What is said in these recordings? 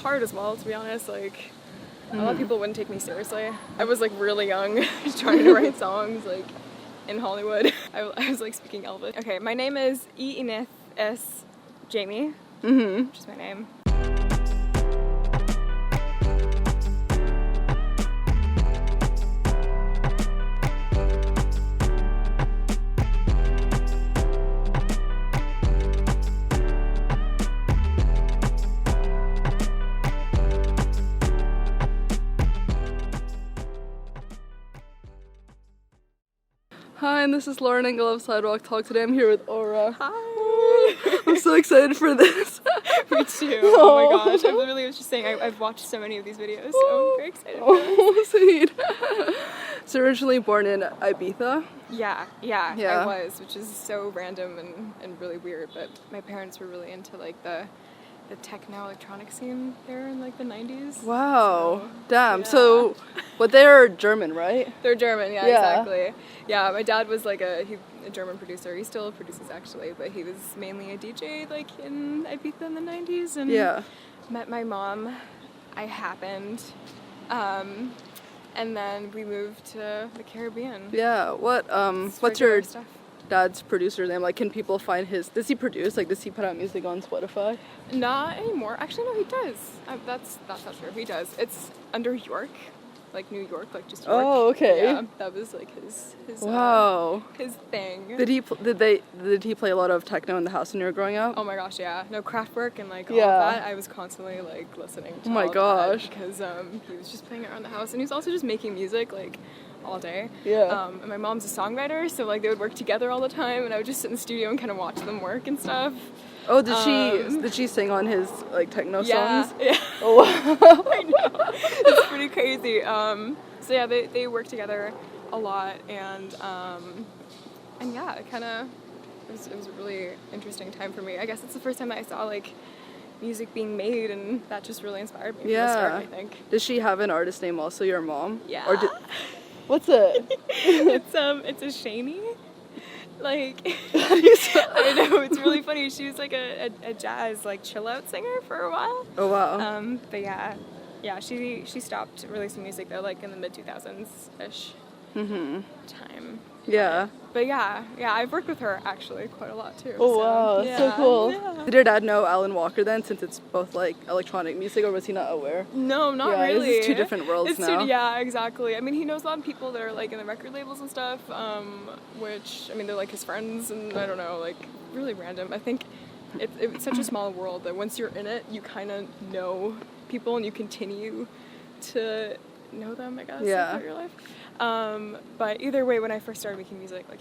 Hard as well, to be honest. Like, a lot of people wouldn't take me seriously. I was like really young, trying to write songs like in Hollywood. I was like speaking elfish. Okay, my name is Enith S. Jamie, which is my name. Hi, and this is Lauren Engel of Sidewalk Talk. Today I'm here with Aura. Hi! I'm so excited for this. Me too. Oh my gosh. I literally was just saying I've watched so many of these videos, so I'm very excited for this. Oh, sweet. So originally born in Ibiza? Yeah, I was, which is so random and really weird, but my parents were really into like the techno electronic scene there in like the 90s. Wow. So, damn. yeah. So, but they're German, right? They're German, yeah, exactly. Yeah, my dad was like a German producer. He still produces actually, but he was mainly a DJ like in Ibiza in the 90s, and met my mom. I happened, and then we moved to the Caribbean. Yeah. What's your dad's producer name? Like, can people find his? Does he produce? Like, does he put out music on Spotify? Not anymore. Actually, no, he does. That's not true. He does. It's under York. Like New York, like just York. Oh, okay. Yeah, that was like his wow. His thing. Did he play a lot of techno in the house when you were growing up? Oh my gosh, yeah. No, Kraftwerk and like all of that. I was constantly like listening to oh my gosh. because he was just playing it around the house, and he was also just making music like all day. Yeah. And my mom's a songwriter, so like they would work together all the time, and I would just sit in the studio and kind of watch them work and stuff. Oh, did she sing on his like techno songs? Yeah. Oh wow. I know. It's pretty crazy. So yeah, they work together a lot, and yeah, it was a really interesting time for me. I guess it's the first time that I saw like music being made, and that just really inspired me from the start, I think. Does she have an artist name also, your mom? Yeah. What's it? It's a Shani. Like, I know, it's really funny. She was like a jazz, like, chill-out singer for a while. Oh, wow. But yeah, she stopped releasing music, though, like, in the mid-2000s-ish time. Yeah. But yeah, I've worked with her, actually, quite a lot, too. Oh, wow, yeah, so cool. Yeah. Did your dad know Alan Walker, then, since it's both, like, electronic music, or was he not aware? No, not really. It's two different worlds now. Yeah, exactly. I mean, he knows a lot of people that are, like, in the record labels and stuff, which, I mean, they're, like, his friends, and I don't know, like, really random. I think it's such a small world that once you're in it, you kind of know people, and you continue to know them, I guess, throughout your life. But either way, when I first started making music, like,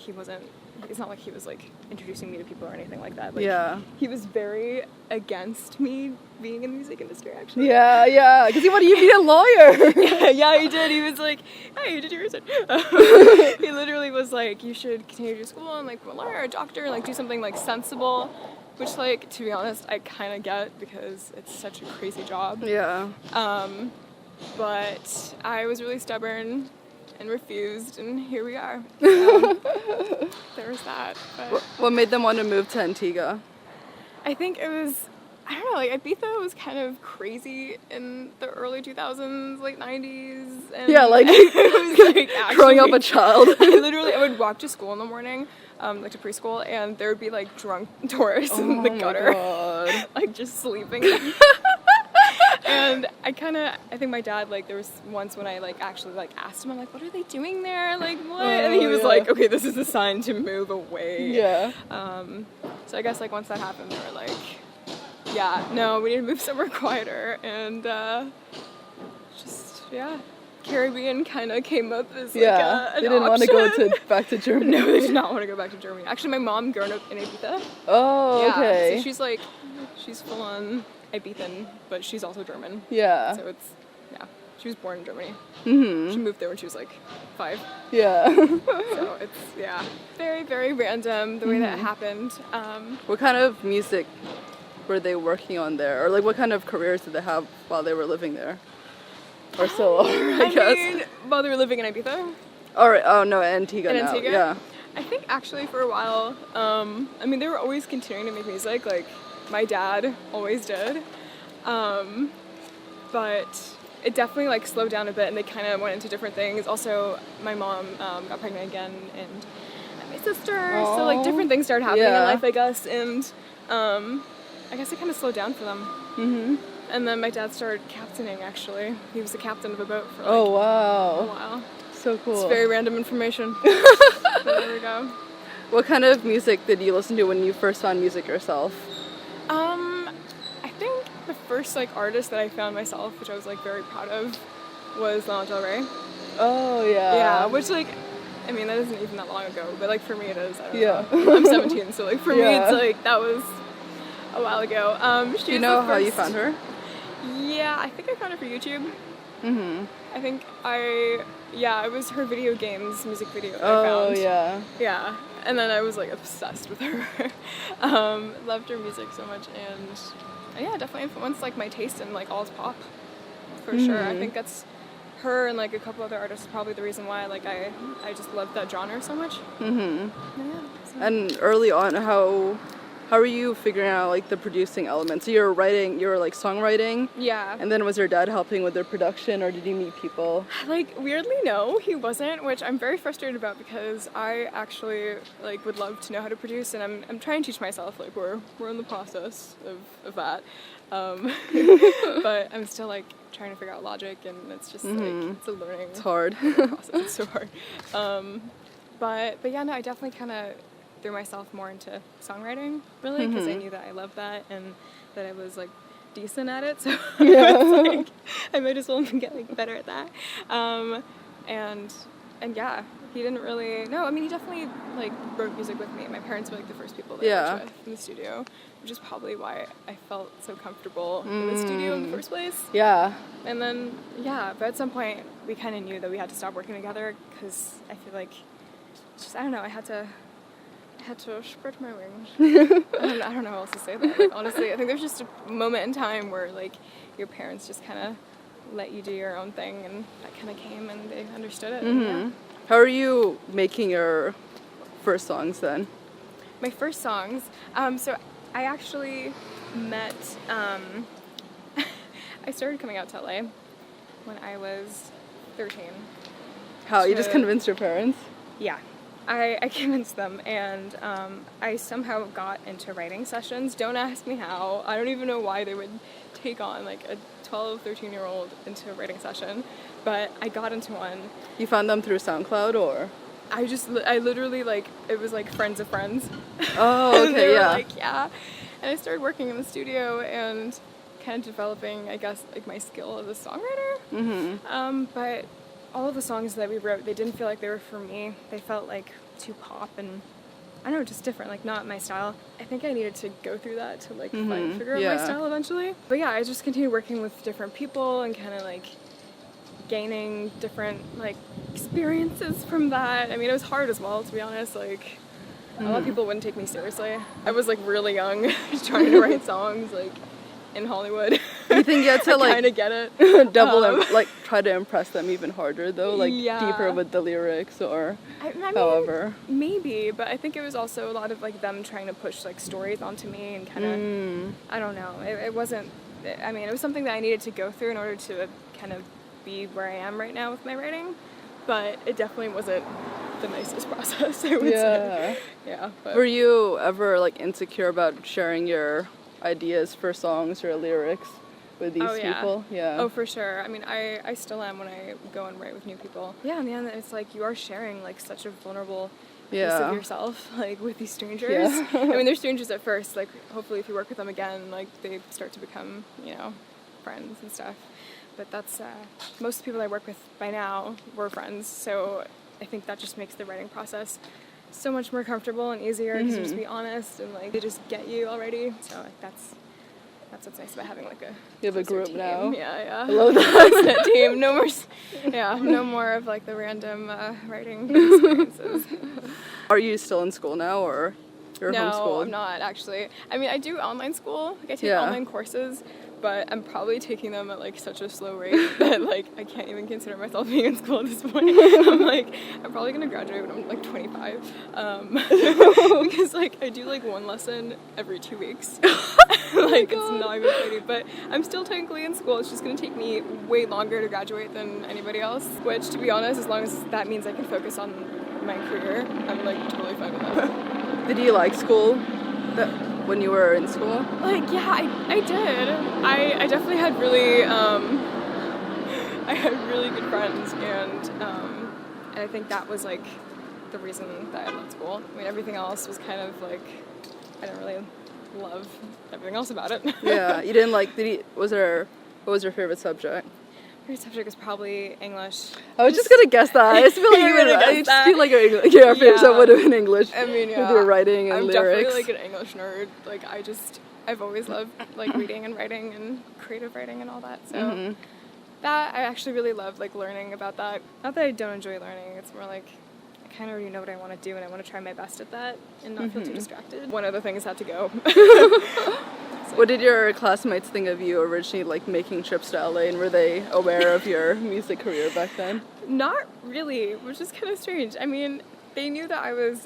it's not like he was, like, introducing me to people or anything like that. Like, he was very against me being in the music industry, actually. Yeah, because he wanted you to be a lawyer. yeah, he did. He was like, hey, did you research? He literally was like, you should continue to school and, like, become a lawyer or a doctor and, like, do something, like, sensible, which, like, to be honest, I kind of get because it's such a crazy job. Yeah. But I was really stubborn and refused, and here we are. So, there was that. But what made them want to move to Antigua? I think it was, I don't know, like, Ibiza was kind of crazy in the early 2000s, late 90s. And yeah, like, it was, like, actually, growing up a child. I would walk to school in the morning, like to preschool, and there would be, like, drunk tourists in the gutter. God. Like, just sleeping. And I think my dad, like, there was once when I, like, actually, like, asked him, I'm like, what are they doing there? Like, what? And he was like, okay, this is a sign to move away. Yeah. So I guess, like, once that happened, they were like, yeah, no, we need to move somewhere quieter. And Caribbean kind of came up as, like, an they didn't want to go back to Germany. No, they did not want to go back to Germany. Actually, my mom grew up in Ibiza. Oh, okay. So she's full on Ibizan, but she's also German. Yeah. So she was born in Germany. Mm-hmm. She moved there when she was like 5. Yeah. So it's very, very random the way that it happened. What kind of music were they working on there, or like what kind of careers did they have while they were living there, or so? I guess. Mean, while they were living in Ibiza. All right. Oh no, Antigua now. Antigua? Yeah. I think actually for a while. I mean, they were always continuing to make music. Like, my dad always did. but it definitely like slowed down a bit, and they kind of went into different things. Also, my mom got pregnant again, and my sister, so like different things started happening in life, I guess, and I guess it kind of slowed down for them. Mm-hmm. And then my dad started captaining, actually. He was the captain of a boat for like a while. So cool. It's very random information. But there we go. What kind of music did you listen to when you first found music yourself? I think the first like artist that I found myself, which I was like very proud of, was Lana Del Rey. Oh yeah. Yeah, which like, I mean that isn't even that long ago, but like for me it is. I don't know. I'm 17, so like for me it's like that was a while ago. Do you know how you found her? Yeah, I think I found her for YouTube. I think it was her video games music video that I found. Yeah, and then I was like obsessed with her. Loved her music so much, and yeah, definitely influenced like my taste in like all pop, for sure. I think that's her and like a couple other artists probably the reason why like I just loved that genre so much. Yeah, so. And early on, how were you figuring out like the producing elements? So you were like songwriting? Yeah. And then was your dad helping with their production, or did you meet people? Like weirdly no, he wasn't, which I'm very frustrated about because I actually like would love to know how to produce, and I'm trying to teach myself, like we're in the process of that. But I'm still like trying to figure out logic, and it's just like it's a learning It's hard. process. It's so hard. But yeah, no, I definitely kind of threw myself more into songwriting, really, because I knew that I loved that and that I was like decent at it, so I was like, I might as well get like better at that. And yeah, he didn't really. No, I mean he definitely like wrote music with me. My parents were like the first people that I worked with in the studio, which is probably why I felt so comfortable in the studio in the first place. Yeah. And then but at some point we kind of knew that we had to stop working together because I feel like I don't know, I had to spread my wings. I don't know how else to say that. Like, honestly, I think there's just a moment in time where like your parents just kind of let you do your own thing, and that kind of came and they understood it. And, How are you making your first songs then? My first songs. So I actually met. I started coming out to LA when I was 13. How? You just convinced your parents? Yeah. I convinced them, and I somehow got into writing sessions. Don't ask me how. I don't even know why they would take on like a 12, 13-year-old into a writing session, but I got into one. You found them through SoundCloud, or? I literally like, it was like friends of friends. Oh, okay, and they were yeah. like, yeah. And I started working in the studio and kind of developing, I guess, like my skill as a songwriter. But all of the songs that we wrote, they didn't feel like they were for me. They felt like too pop and, I don't know, just different, like not my style. I think I needed to go through that to like figure out my style eventually. But yeah, I just continued working with different people and kind of like gaining different like experiences from that. I mean, it was hard as well, to be honest. Like a lot of people wouldn't take me seriously. I was like really young, trying to write songs like in Hollywood. You think you had to like kind of get it? Like try to impress them even harder though, like deeper with the lyrics, or I mean, however. Maybe, but I think it was also a lot of like them trying to push like stories onto me and kind of I don't know. It wasn't. I mean, it was something that I needed to go through in order to kind of be where I am right now with my writing, but it definitely wasn't the nicest process, I would say. Yeah. But. Were you ever like insecure about sharing your ideas for songs or lyrics with these people? Yeah. Oh, for sure. I mean, I still am when I go and write with new people. Yeah, in the end, it's like you are sharing like such a vulnerable piece of yourself, like with these strangers. Yeah. I mean, they're strangers at first. Like, hopefully, if you work with them again, like they start to become, friends and stuff. But that's most people I work with by now were friends, so I think that just makes the writing process so much more comfortable and easier because you just be honest and like they just get you already. So like, that's what's nice about having like a you have a group team. now. Yeah. I love that. Team. No more of like the random writing experiences. Are you still in school now, or you're homeschooled? No, I'm not actually. I mean, I do online school. Like I take online courses, but I'm probably taking them at like such a slow rate that like I can't even consider myself being in school at this point. I'm probably gonna graduate when I'm like 25, because like I do like one lesson every 2 weeks. Like, it's not even funny. But I'm still technically in school. It's just going to take me way longer to graduate than anybody else. Which, to be honest, as long as that means I can focus on my career, I'm, like, totally fine with that. Did you like school when you were in school? Like, yeah, I did. I definitely had really, I had really good friends, and I think that was, like, the reason that I loved school. I mean, everything else was kind of, like, I didn't really love everything else about it. Yeah, you didn't like, what was your favorite subject? Favorite subject was probably English. I was just gonna guess that. I just feel like your favorite subject would have been English. I mean, yeah. With your writing and I'm lyrics. definitely, like, an English nerd. Like, I've always loved, like, reading and writing and creative writing and all that, so that, I actually really love, like, learning about that. Not that I don't enjoy learning, it's more like, I kind of already know what I want to do, and I want to try my best at that and not feel too distracted. One other thing has had to go. What did your classmates think of you originally, like, making trips to LA, and were they aware of your music career back then? Not really, which is kind of strange. I mean, they knew that I was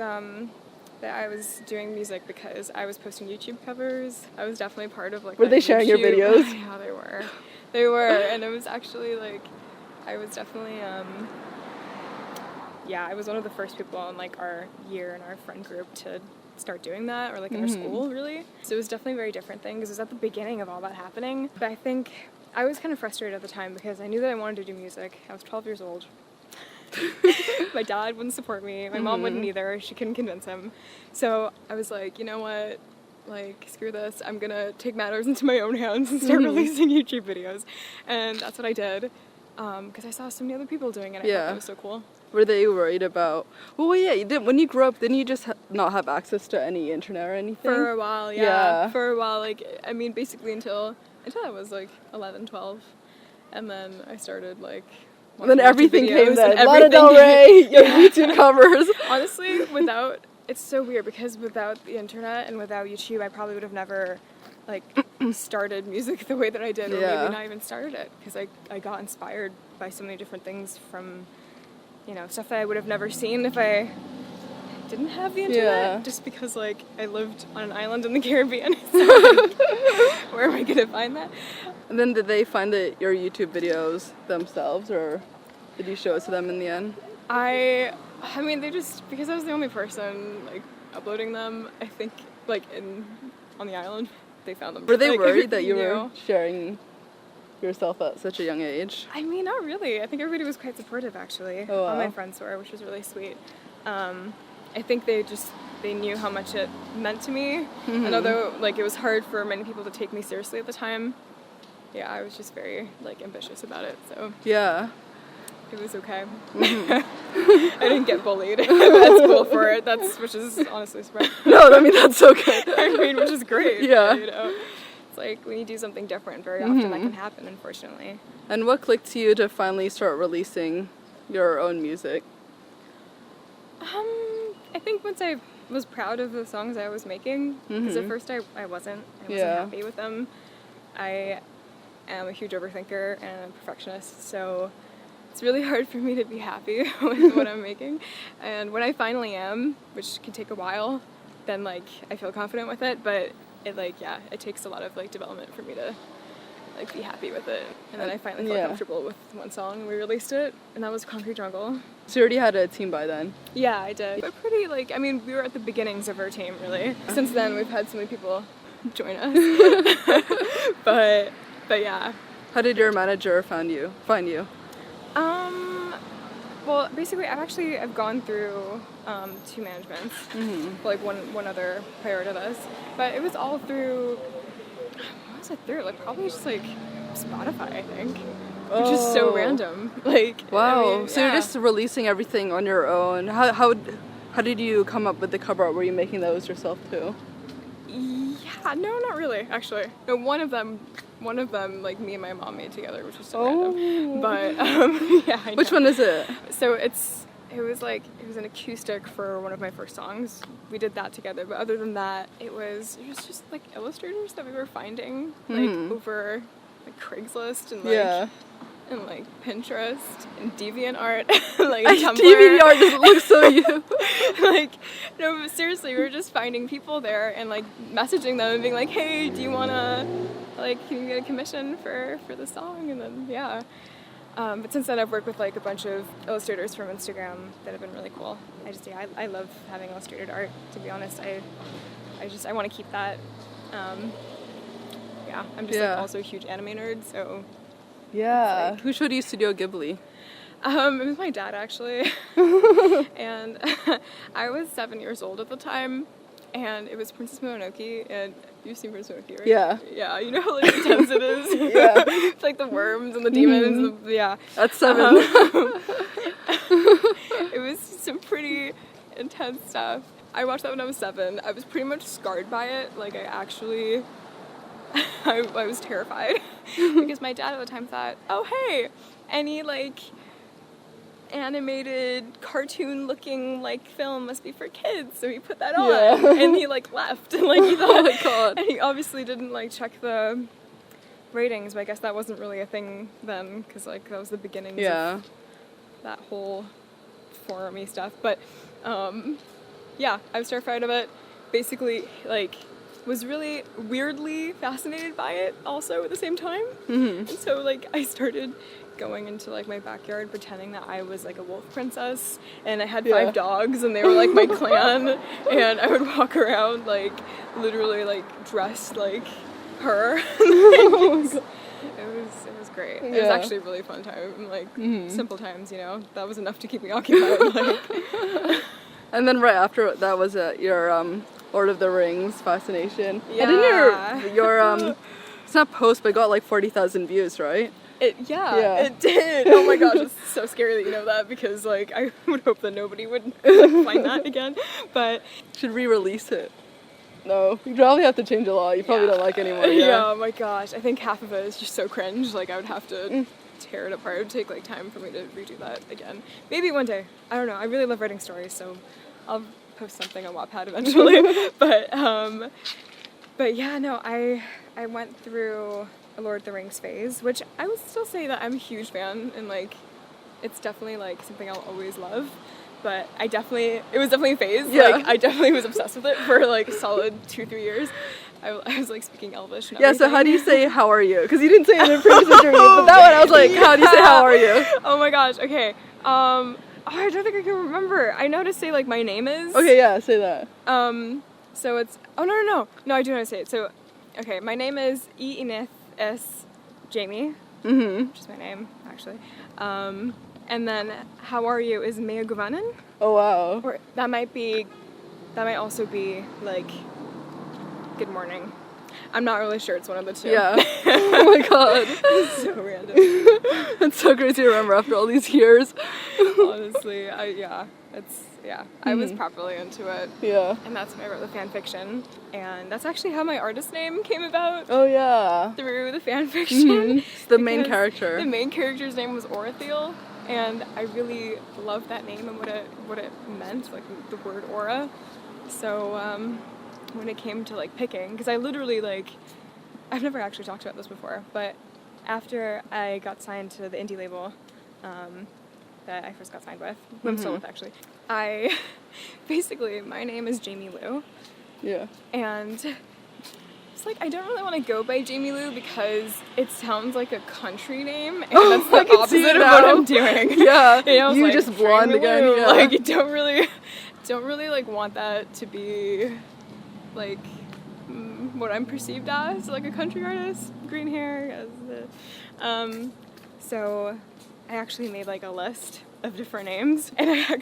doing music because I was posting YouTube covers. I was definitely part of, like, were they sharing your videos? Yeah, they were, and it was actually, like, I was definitely yeah, I was one of the first people in, like, our year in our friend group to start doing that, or, like, in our school, really. So it was definitely a very different thing, because it was at the beginning of all that happening. But I think I was kind of frustrated at the time, because I knew that I wanted to do music. I was 12 years old. My dad wouldn't support me. My mom wouldn't either. She couldn't convince him. So I was like, you know what? Like, screw this. I'm gonna take matters into my own hands and start releasing YouTube videos. And that's what I did, because I saw so many other people doing it. I thought that was so cool. Were they worried about, well, yeah, you did, when you grew up, didn't you just not have access to any internet or anything? For a while, yeah. For a while, like, I mean, basically until I was, like, 11, 12. And then I started, like, then everything came then. Lana Del Rey, your YouTube covers. Honestly, it's so weird, because without the internet and without YouTube, I probably would have never, like, started music the way that I did, or maybe not even started it, because I got inspired by so many different things from, you know, stuff that I would have never seen if I didn't have the internet, just because, like, I lived on an island in the Caribbean, so, like, where am I gonna find that? And then did they find your YouTube videos themselves, or did you show it to them in the end? I mean, they just, because I was the only person, like, uploading them, I think, like, on the island, they found them. Were they like, worried that you were sharing yourself at such a young age? I mean, not really. I think everybody was quite supportive, actually. Oh, wow. All my friends were, which was really sweet. I think they knew how much it meant to me. And although, like, it was hard for many people to take me seriously at the time, yeah, I was just very, like, ambitious about it, so. Yeah. It was okay. I didn't get bullied at school for it, which is honestly surprising. No, I mean, that's okay. I mean, which is great. Yeah. You know? It's like, when you do something different, very often that can happen, unfortunately. And what clicked to you to finally start releasing your own music? I think once I was proud of the songs I was making, because at first I wasn't happy with them. I am a huge overthinker and a perfectionist, so it's really hard for me to be happy with what I'm making. And when I finally am, which can take a while, then, like, I feel confident with it, but it, like, it takes a lot of, like, development for me to, like, be happy with it. And then I finally felt comfortable with one song, and we released it, and that was Concrete Jungle. So you already had a team by then? Yeah, I did. But pretty, like, I mean, we were at the beginnings of our team, really. Since then, we've had so many people join us. but yeah. How did your manager find you? Well, basically, I've gone through 2 managements, like one other prior to this, but it was all through, what was it through? Like, probably just, like, Spotify, I think, which is so random. Like, wow. I mean, so you're just releasing everything on your own. How did you come up with the cover art? Were you making those yourself too? Yeah, no, not really, actually. No, one of them, like, me and my mom made together, which was so random. But, yeah, I know. Which one is it? So it was an acoustic for one of my first songs. We did that together, but other than that, it was just, like, illustrators that we were finding, like, over, like, Craigslist and, like, and like Pinterest and DeviantArt, like Tumblr. DeviantArt doesn't look so you. Like, no, but seriously, we were just finding people there and like messaging them and being like, hey, do you wanna, like, can you get a commission for the song? And then yeah. But since then I've worked with like a bunch of illustrators from Instagram that have been really cool. I love having illustrated art, to be honest. I want to keep that. Yeah, I'm just like also a huge anime nerd, so. Yeah. Like, who showed you Studio Ghibli? It was my dad, actually. And I was 7 years old at the time, and it was Princess Mononoke, and you've seen Princess Mononoke, right? Yeah. Yeah, you know how like intense it is? Yeah. It's like the worms and the demons, yeah. That's 7. It was some pretty intense stuff. I watched that when I was 7. I was pretty much scarred by it. Like, I was terrified because my dad at the time thought, oh hey, any like animated cartoon looking like film must be for kids, so he put that on and he like left and like he thought, oh my god. And he obviously didn't like check the ratings, but I guess that wasn't really a thing then because like that was the beginnings of that whole forum-y stuff. But yeah, I was terrified of it. Basically, like, was really weirdly fascinated by it also at the same time. And so like I started going into like my backyard pretending that I was like a wolf princess, and I had 5 dogs and they were like my clan, and I would walk around like literally like dressed like her. It was great. It was actually a really fun time. Like simple times, you know. That was enough to keep me occupied. Like. And then right after that was your Lord of the Rings fascination. Yeah. And then your it's not post, but it got like 40,000 views, right? It did. Oh my gosh, it's so scary that you know that, because like I would hope that nobody would like, find that again. But should re-release it. No, you probably have to change a lot. You probably don't like it anymore. Yeah, oh my gosh. I think half of it is just so cringe. Like I would have to tear it apart. It would take like time for me to redo that again. Maybe one day. I don't know. I really love writing stories, so I'll post something on Wattpad eventually. But yeah, no, I went through a Lord of the Rings phase, which I would still say that I'm a huge fan, and like it's definitely like something I'll always love. But it was definitely a phase. Yeah. Like I definitely was obsessed with it for like a solid 2-3 years. I was like speaking Elvish and everything. So how do you say how are you? Because you didn't say it in the previous interview, but that one I was like, how do you say how are you? Oh my gosh, okay. I don't think I can remember. I know how to say like my name is. Okay, yeah, say that. So it's, no, I do know how to say it. So, okay, my name is Enith S. Jamie, which is my name, actually. And then, how are you is Mea Guvanen. Oh, wow. Or that might also be, like, good morning. I'm not really sure, it's one of the two. Yeah. Oh my god. It's so random. It's so crazy to remember after all these years. Honestly, I was properly into it. Yeah. And that's when I wrote the fan fiction. And that's actually how my artist name came about. Oh yeah. Through the fan fiction. It's the main character. The main character's name was Orathiel, and I really loved that name and what it meant, like the word aura. So when it came to like picking, because I literally like, I've never actually talked about this before, but after I got signed to the indie label that I first got signed with, who I'm still with actually, basically my name is Jamie Lou. Yeah. And it's like, I don't really want to go by Jamie Lou because it sounds like a country name, and that's the opposite of what I'm doing. Yeah. You know, you like, just blonde again. Yeah. Like, you don't really like want that to be like what I'm perceived as, like a country artist, green hair, so I actually made like a list of different names, and I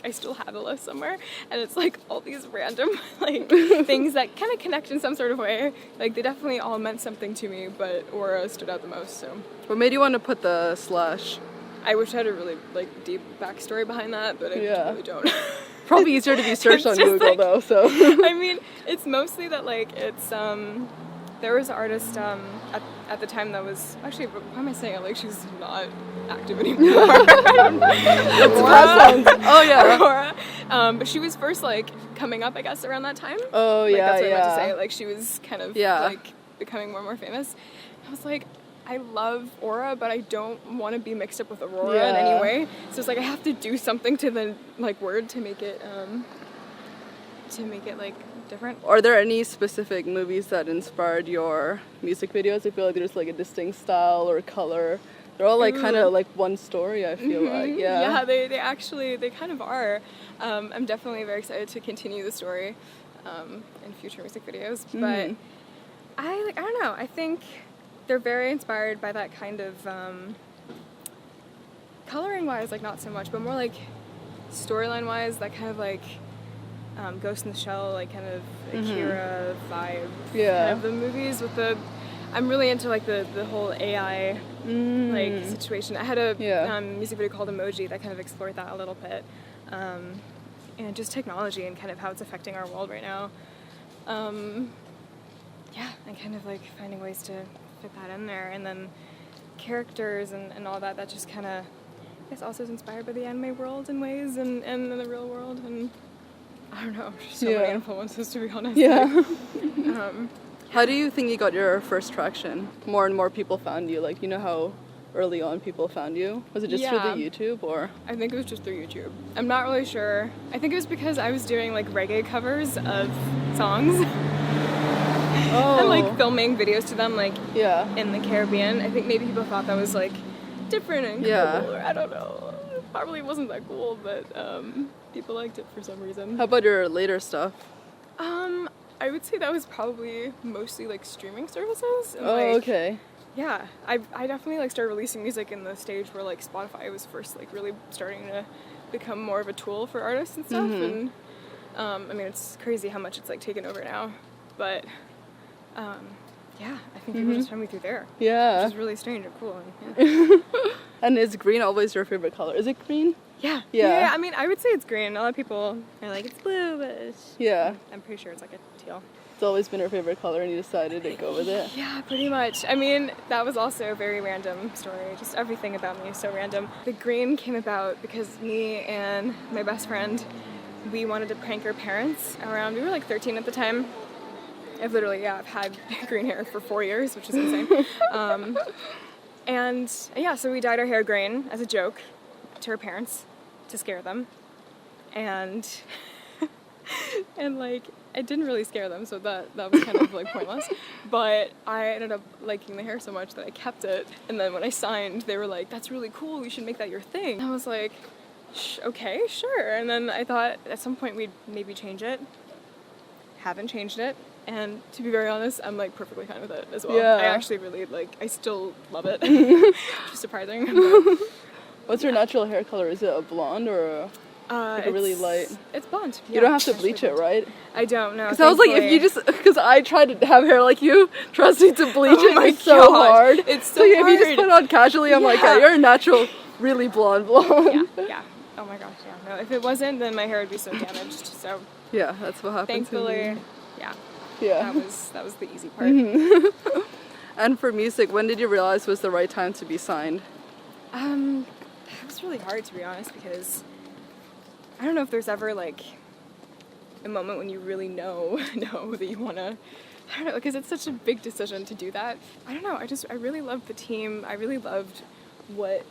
still have a list somewhere, and it's like all these random like things that kind of connect in some sort of way. Like they definitely all meant something to me, but Aura stood out the most. So what made you want to put the slash? I wish I had a really like deep backstory behind that, but I really don't. Probably easier to be searched on Google like, though, so. I mean, it's mostly that like it's there was an artist at the time that was actually, why am I saying it like she's not active anymore? Oh yeah. Aurora. But she was first like coming up, I guess, around that time. Oh like, yeah, that's what I meant to say. Like she was kind of like becoming more and more famous. I was like, I love Aura, but I don't want to be mixed up with Aurora in any way. So it's like I have to do something to the like word to make it like different. Are there any specific movies that inspired your music videos? I feel like there's like a distinct style or color. They're all like kind of like one story, I feel like. Yeah, they actually kind of are. I'm definitely very excited to continue the story in future music videos. But I don't know. I think they're very inspired by that kind of coloring wise, like not so much, but more like storyline wise, that kind of like Ghost in the Shell, like kind of Akira vibe. Kind of the movies with the. I'm really into like the whole AI like situation. I had a music video called Emoji that kind of explored that a little bit, and just technology and kind of how it's affecting our world right now. And kind of like finding ways to fit that in there, and then characters and all that. That just kind of, I guess, also is inspired by the anime world in ways, and in the real world, and I don't know, just so many influences, to be honest. How do you think you got your first traction? More and more people found you, like, you know how early on people found you? Was it just through the YouTube, or? I think it was just through YouTube. I'm not really sure. I think it was because I was doing like reggae covers of songs. And like filming videos to them, like in the Caribbean. I think maybe people thought that was like different and cool, or I don't know. It probably wasn't that cool, but people liked it for some reason. How about your later stuff? I would say that was probably mostly like streaming services. And, okay. Yeah, I definitely like started releasing music in the stage where like Spotify was first like really starting to become more of a tool for artists and stuff. And I mean, it's crazy how much it's like taken over now, but I think people just found me through there. Yeah. Which is really strange and cool. And, and is green always your favorite color? Is it green? Yeah, I mean, I would say it's green. A lot of people are like, it's blue, but I'm pretty sure it's like a teal. It's always been her favorite color, and you decided to go with it? Yeah, pretty much. I mean, that was also a very random story. Just everything about me is so random. The green came about because me and my best friend, we wanted to prank our parents around, we were like 13 at the time. I've literally, I've had green hair for 4 years, which is insane. So we dyed our hair green as a joke to our parents to scare them. And like, it didn't really scare them, so that was kind of like pointless. But I ended up liking the hair so much that I kept it. And then when I signed, they were like, that's really cool, you should make that your thing. And I was like, okay, sure. And then I thought at some point we'd maybe change it. Haven't changed it. And to be very honest, I'm like perfectly fine with it as well. I actually really I still love it. Which is surprising. What's your natural hair color? Is it a blonde or a really light? It's blonde. You don't have to bleach it, right? I don't know. Because I was like, if you just, because I tried to have hair like you, trust me, to bleach it is so hard. It's so hard. If you just put it on casually, I'm like, yeah, you're a natural, really blonde. Yeah. Oh my gosh, yeah. No, if it wasn't, then my hair would be so damaged. So yeah, that's what happens. Thankfully, yeah. That was the easy part. And for music, when did you realize was the right time to be signed? It was really hard, to be honest, because I don't know if there's ever like a moment when you really know that you want to, I don't know, because it's such a big decision to do that. I don't know, I really loved the team. I really loved what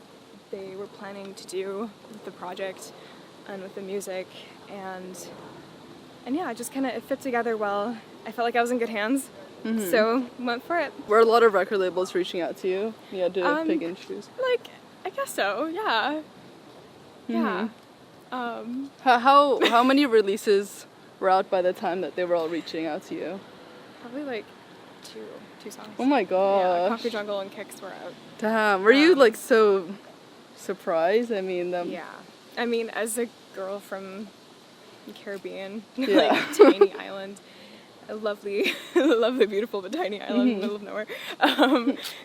they were planning to do with the project and with the music, and yeah, it just kind of, it fit together well. I felt like I was in good hands, so went for it. Were a lot of record labels reaching out to you? You had to pick and choose? Like, I guess so, yeah. Yeah. How many releases were out by the time that they were all reaching out to you? Probably like two songs. Oh my gosh. Yeah, Concrete Jungle and Kicks were out. Damn, were you like so surprised? I mean, yeah. I mean, as a girl from the Caribbean, like tiny island, a lovely, beautiful but tiny island in the middle of nowhere.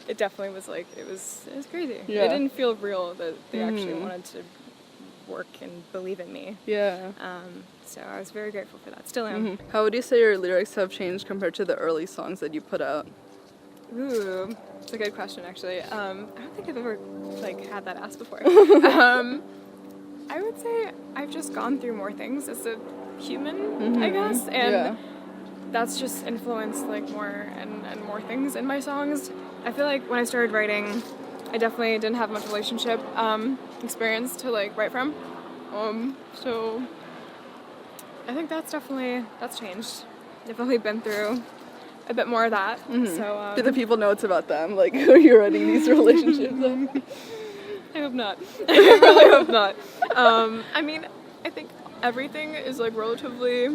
It definitely was like, it was crazy. Yeah. It didn't feel real that they actually wanted to work and believe in me. Yeah. So I was very grateful for that. Still am. How would you say your lyrics have changed compared to the early songs that you put out? Ooh, it's a good question, actually. I don't think I've ever like had that asked before. I would say I've just gone through more things as a human, I guess, and that's just influenced like more and more things in my songs. I feel like when I started writing, I definitely didn't have much relationship experience to like write from. So I think that's changed. Definitely been through a bit more of that. So Do the people know it's about them? Like, are you writing these relationships? I hope not. I really hope not. I mean, I think everything is like relatively,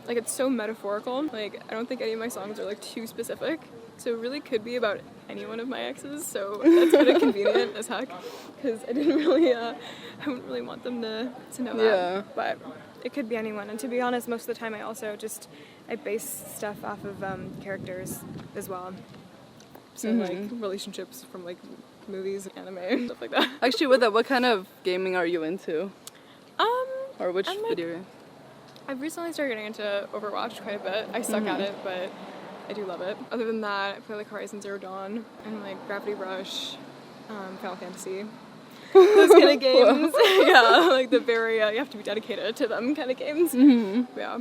like it's so metaphorical. Like I don't think any of my songs are like too specific. So it really could be about any one of my exes. So that's kind of convenient as heck, because I didn't really, I wouldn't really want them to know that. But it could be anyone. And to be honest, most of the time I base stuff off of characters as well. So like relationships from like movies, anime, stuff like that. Actually, with that, what kind of gaming are you into? Or which video game? I've recently started getting into Overwatch quite a bit. I suck at it, but I do love it. Other than that, I play like Horizon Zero Dawn and like Gravity Rush, Final Fantasy. Those kind of games. Yeah, like the very, you have to be dedicated to them kind of games. Yeah.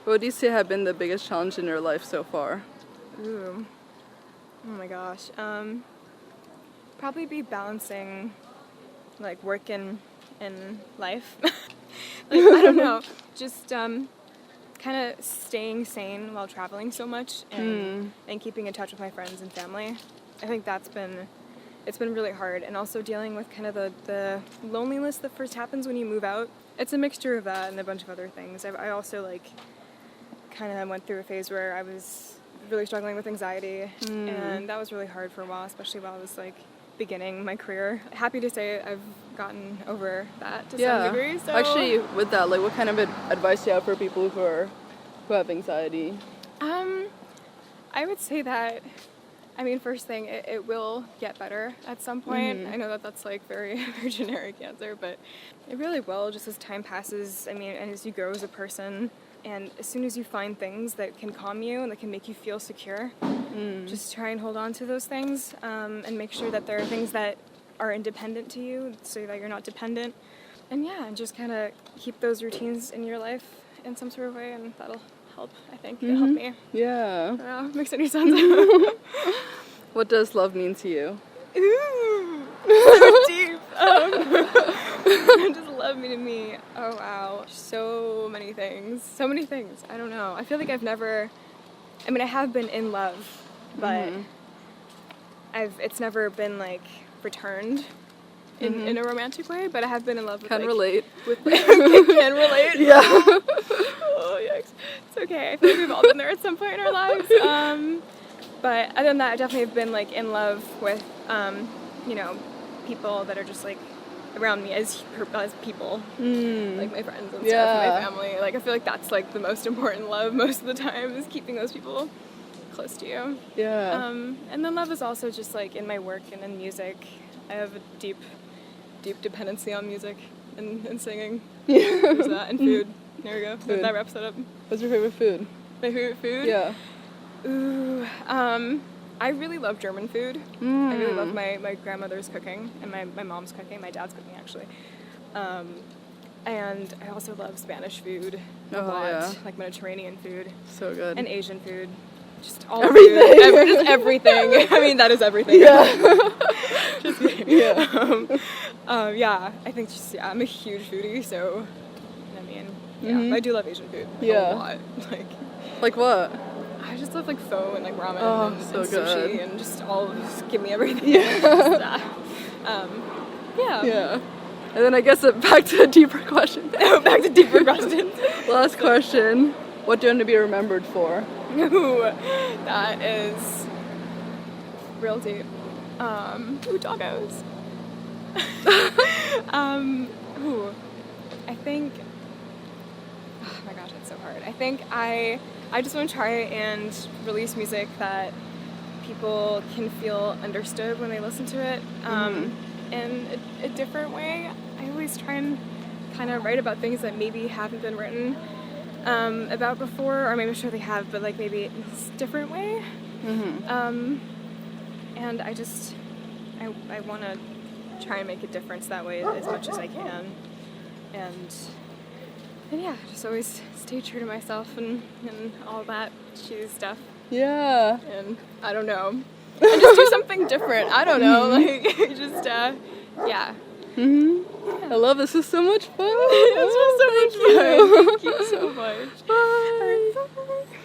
What do you say have been the biggest challenge in your life so far? Ooh. Oh my gosh. Probably be balancing like work and life. Like, I don't know. Just kind of staying sane while traveling so much and keeping in touch with my friends and family. I think it's been really hard, and also dealing with kind of the loneliness that first happens when you move out. It's a mixture of that and a bunch of other things. I also like kind of went through a phase where I was really struggling with anxiety, and that was really hard for a while, especially while I was like beginning my career. Happy to say I've gotten over that to some degree. So actually, with that, like, what kind of advice do you have for people who have anxiety? I would say that, I mean, first thing, it will get better at some point. I know that that's like very, very generic answer, but it really will, just as time passes. I mean, and as you grow as a person, and as soon as you find things that can calm you and that can make you feel secure, just try and hold on to those things, and make sure that there are things that are independent to you so that you're not dependent. And yeah, and just kind of keep those routines in your life in some sort of way, and that'll help, I think. It'll help me. Yeah. Makes any sense. What does love mean to you? Ooh, so deep. What does love mean to me? Oh wow, so many things. I don't know. I feel like I have been in love, but it's never been like returned in a romantic way, but I have been in love with Can relate. Can relate? Yeah. Oh, yikes. It's okay. I feel like we've all been there at some point in our lives. But other than that, I definitely have been like in love with, people that are just like around me as people, like my friends and stuff, and my family. Like I feel like that's like the most important love most of the time, is keeping those people close to you. Yeah. And then love is also just like in my work and in music. I have a deep dependency on music and singing. There's that, and food. There we go. Food. That wraps it up. What's your favorite food? My favorite food? Yeah. Ooh, I really love German food. I really love my grandmother's cooking and my mom's cooking, my dad's cooking actually. And I also love Spanish food a lot, like Mediterranean food. So good. And Asian food. Just all everything. Food. Just everything. I mean, that is everything. Yeah. Just kidding. Yeah. Yeah, I think I'm a huge foodie, so I mean, I do love Asian food a lot. Like what? I just love like pho and like ramen and so sushi good. and just give me everything. Yeah. Yeah. And then I guess back to a deeper question. Back to deeper questions. Last question. What do you want to be remembered for? Ooh, that is real deep. Doggos. I think, oh my gosh, it's so hard. I think I just want to try and release music that people can feel understood when they listen to it, in a different way. I always try and kind of write about things that maybe haven't been written about before, or maybe sure they have, but like maybe in a different way. And I want to try and make a difference that way as much as I can, and yeah, just always stay true to myself and all that cheesy stuff. Yeah. And I don't know. and just do something different. I don't know, like just yeah. I love this. This is so much fun. This was so much fun. Thank you so much. Bye.